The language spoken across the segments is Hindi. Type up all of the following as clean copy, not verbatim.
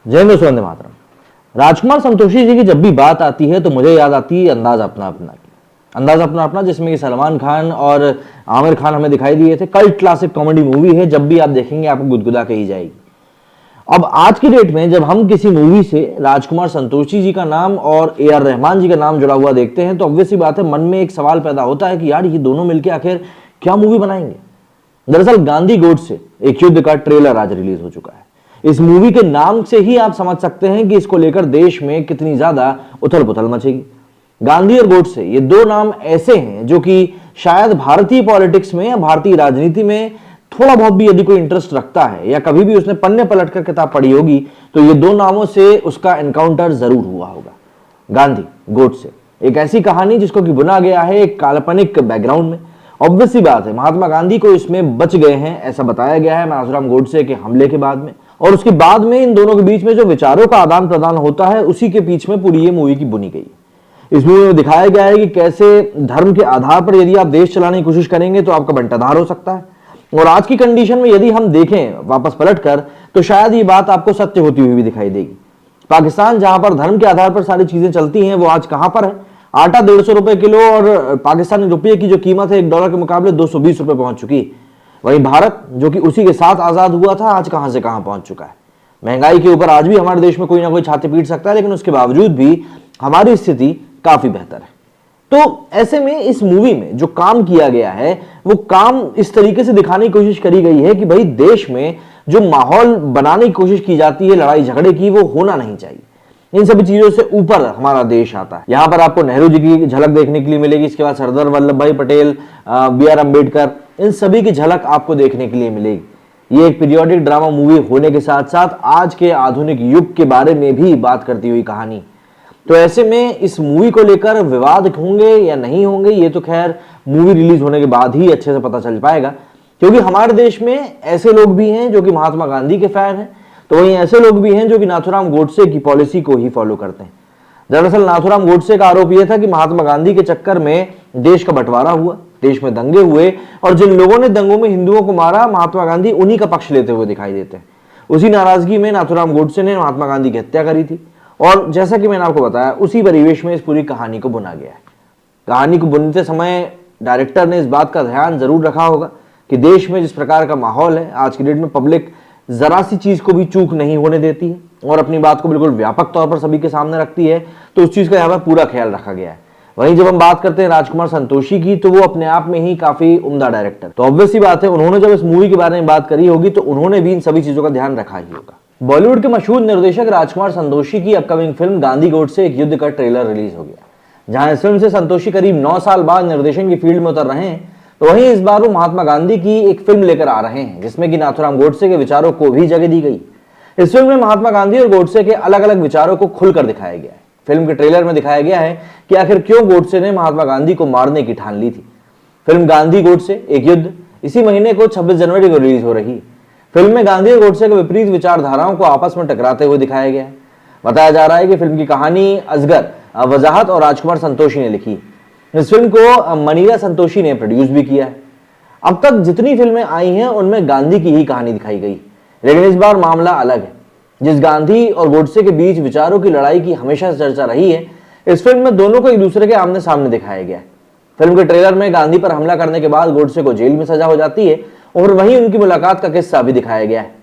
जय हिंद, वंदे मातरम। राजकुमार संतोषी जी की जब भी बात आती है तो मुझे याद आती है अंदाज अपना अपना की। अंदाज अपना अपना जिसमें कि सलमान खान और आमिर खान हमें दिखाई दिए थे। कल्ट क्लासिक कॉमेडी मूवी है, जब भी आप देखेंगे आपको गुदगुदा के ही जाएगी। अब आज की डेट में जब हम किसी मूवी से राजकुमार संतोषी जी का नाम और ए आर रहमान जी का नाम जुड़ा हुआ देखते हैं तो ऑब्वियस सी बात है, मन में एक सवाल पैदा होता है कि यार ये दोनों मिलकर आखिर क्या मूवी बनाएंगे। दरअसल गांधी गोडसे एक युद्ध का ट्रेलर आज रिलीज हो चुका है। इस मूवी के नाम से ही आप समझ सकते हैं कि इसको लेकर देश में कितनी ज्यादा उथल पुथल मचेगी। गांधी और गोडसे ये दो नाम ऐसे हैं जो कि शायद भारतीय पॉलिटिक्स में या भारतीय राजनीति में थोड़ा बहुत भी यदि कोई इंटरेस्ट रखता है या कभी भी उसने पन्ने पलटकर किताब पढ़ी होगी तो ये दो नामों से उसका एनकाउंटर जरूर हुआ होगा। गांधी गोडसे एक ऐसी कहानी जिसको कि बुना गया है एक काल्पनिक बैकग्राउंड में। ऑब्वियस सी बात है, महात्मा गांधी को इसमें बच गए हैं ऐसा बताया गया है नाथुराम गोडसे के हमले के बाद में, और उसके बाद में इन दोनों के बीच में जो विचारों का आदान प्रदान होता है उसी के बीच में पूरी ये मूवी की बुनी गई। इस मूवी में दिखाया गया है कि कैसे धर्म के आधार पर यदि आप देश चलाने की कोशिश करेंगे तो आपका बंटाधार हो सकता है। और आज की कंडीशन में यदि हम देखें वापस पलट कर तो शायद ये बात आपको सत्य होती हुई भी दिखाई देगी। पाकिस्तान जहां पर धर्म के आधार पर सारी चीजें चलती हैं वो आज कहां पर है। आटा 150 रुपए किलो और पाकिस्तानी रुपये की जो कीमत है $1 के मुकाबले 220 रुपए पहुंच चुकी। वहीं भारत जो कि उसी के साथ आजाद हुआ था आज कहां से कहां पहुंच चुका है। महंगाई के ऊपर आज भी हमारे देश में कोई ना कोई छाती पीट सकता है, लेकिन उसके बावजूद भी हमारी स्थिति काफी बेहतर है। तो ऐसे में इस मूवी में जो काम किया गया है वो काम इस तरीके से दिखाने की कोशिश करी गई है कि भाई देश में जो माहौल बनाने की कोशिश की जाती है लड़ाई झगड़े की, वो होना नहीं चाहिए। इन सभी चीजों से ऊपर हमारा देश आता है। यहां पर आपको नेहरू जी की झलक देखने के लिए मिलेगी, इसके बाद सरदार वल्लभ भाई पटेल, बी.आर. अम्बेडकर, इन सभी की झलक आपको देखने के लिए मिलेगी। ये एक पीरियोडिक ड्रामा मूवी होने के साथ साथ आज के आधुनिक युग के बारे में भी बात करती हुई कहानी। तो ऐसे में इस मूवी को लेकर विवाद होंगे या नहीं होंगे ये तो खैर मूवी रिलीज होने के बाद ही अच्छे से पता चल पाएगा, क्योंकि हमारे देश में ऐसे लोग भी हैं जो कि महात्मा गांधी के फैन हैं, तो वहीं ऐसे लोग भी हैं जो कि नाथुराम गोडसे की पॉलिसी को ही फॉलो करते हैं। दरअसल नाथुराम गोडसे का आरोप यह था कि महात्मा गांधी के चक्कर में देश का बंटवारा हुआ, देश में दंगे हुए, और जिन लोगों ने दंगों में हिंदुओं को मारा महात्मा गांधी उन्हीं का पक्ष लेते हुए दिखाई देते हैं। उसी नाराजगी में नाथुराम गोडसे ने महात्मा गांधी की हत्या करी थी, और जैसा कि मैंने आपको बताया उसी परिवेश में इस पूरी कहानी को बुना गया है। कहानी को बुनते समय डायरेक्टर ने इस बात का ध्यान जरूर रखा होगा कि देश में जिस प्रकार का माहौल है आज की डेट में पब्लिक जरा सी चीज को भी चूक नहीं होने देती है और अपनी बात को बिल्कुल व्यापक तौर पर सभी के सामने रखती है, तो उस चीज का यहाँ पर पूरा ख्याल रखा गया है। वहीं जब हम बात करते हैं राजकुमार संतोषी की तो वो अपने आप में ही काफी उम्दा डायरेक्टर, तो ऑब्वियस सी बात है उन्होंने जब इस मूवी के बारे में बात करी होगी तो उन्होंने भी इन सभी चीजों का ध्यान रखा ही होगा। बॉलीवुड के मशहूर निर्देशक राजकुमार संतोषी की अपकमिंग फिल्म गांधी गोडसे एक युद्ध का ट्रेलर रिलीज हो गया। जहां इस फिल्म से संतोषी करीब 9 साल बाद निर्देशन की फील्ड में उतर रहे हैं, तो वहीं इस बार वो महात्मा गांधी की एक फिल्म लेकर आ रहे हैं जिसमें कि नाथुराम गोडसे के विचारों को भी जगह दी गई। इस फिल्म में महात्मा गांधी और गोडसे के अलग अलग विचारों को खुलकर दिखाया गया है। फिल्म के ट्रेलर में दिखाया गया है कि आखिर क्यों गोडसे ने महात्मा गांधी को मारने की ठान ली थी। फिल्म गांधी गोडसे एक युद्ध इसी महीने को 26 जनवरी को रिलीज हो रही है। फिल्म में गांधी और गोडसे के विपरीत विचारधाराओं को आपस में टकराते हुए दिखाया गया है। बताया जा रहा है कि फिल्म की कहानी असगर वजाहत और राजकुमार संतोषी ने लिखी। इस फिल्म को मनीरा संतोषी ने प्रोड्यूस भी किया है। अब तक जितनी फिल्में आई हैं उनमें गांधी की ही कहानी दिखाई गई, लेकिन इस बार मामला अलग है। जिस गांधी और गोडसे के बीच विचारों की लड़ाई की हमेशा से चर्चा रही है, इस फिल्म में दोनों को एक दूसरे के आमने सामने दिखाया गया है। फिल्म के ट्रेलर में गांधी पर हमला करने के बाद गोडसे को जेल में सजा हो जाती है और वहीं उनकी मुलाकात का किस्सा भी दिखाया गया है।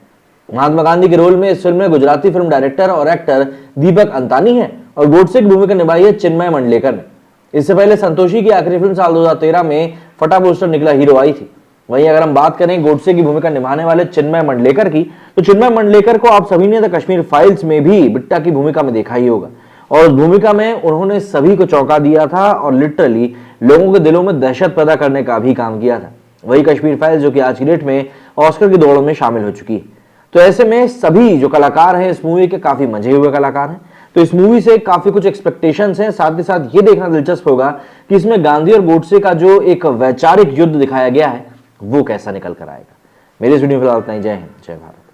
महात्मा गांधी के रोल में इस फिल्म में गुजराती फिल्म डायरेक्टर और एक्टर दीपक अंतानी है और गोडसे की भूमिका निभाई है चिन्मय मंडलेकर ने। इससे पहले संतोषी की आखिरी फिल्म साल 2013 में फटा पोस्टर निकला हीरो आई थी। वहीं अगर हम बात करें गोडसे की भूमिका निभाने वाले चिन्मय मंडलेकर की, तो चिन्मय मंडलेकर को आप सभी ने द कश्मीर फाइल्स में भी बिट्टा की भूमिका में देखा ही होगा, और उस भूमिका में उन्होंने सभी को चौंका दिया था और लिटरली लोगों के दिलों में दहशत पैदा करने का भी काम किया था। वही कश्मीर फाइल्स जो कि आज की डेट में ऑस्कर की दौड़ में शामिल हो चुकी है। तो ऐसे में सभी जो कलाकार हैं इस मूवी के काफी मजे हुए कलाकार हैं, तो इस मूवी से काफी कुछ एक्सपेक्टेशंस हैं। साथ ही साथ ये देखना दिलचस्प होगा कि इसमें गांधी और गोडसे का जो एक वैचारिक युद्ध दिखाया गया है वो कैसा निकल कर आएगा। मेरे इस वीडियो में फिलहाल इतना ही। जय हिंद, जय भारत।